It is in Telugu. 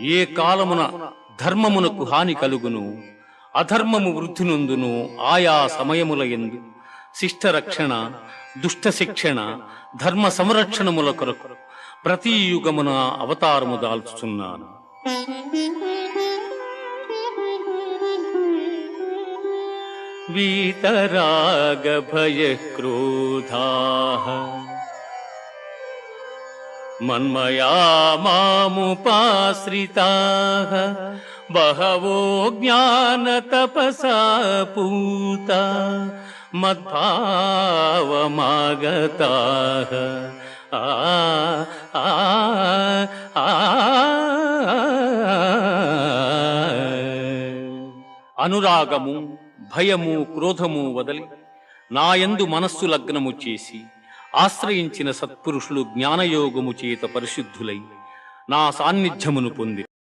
ఏ కాలమున ధర్మమునకు హాని కలుగును, అధర్మము వృద్ధి నొందును, ఆయా సమయముల యందు శిష్ట రక్షణ, దుష్ట శిక్షణ, ధర్మ సంరక్షణముల కొరకు ప్రతి యుగమున అవతారము దాల్చుచున్నాను. వీతరాగ భయ క్రోధాః మన్మయా మాముపాశ్రితాః బహవో జ్ఞాన తపసా పూతా మద్భావమాగతాః. అనురాగము, భయము, క్రోధము వదలి నాయందు మనస్సు లగ్నము చేసి ఆశ్రయించిన సత్పురుషులు జ్ఞానయోగము చేత పరిశుద్ధులై నా సాన్నిధ్యమును పొంది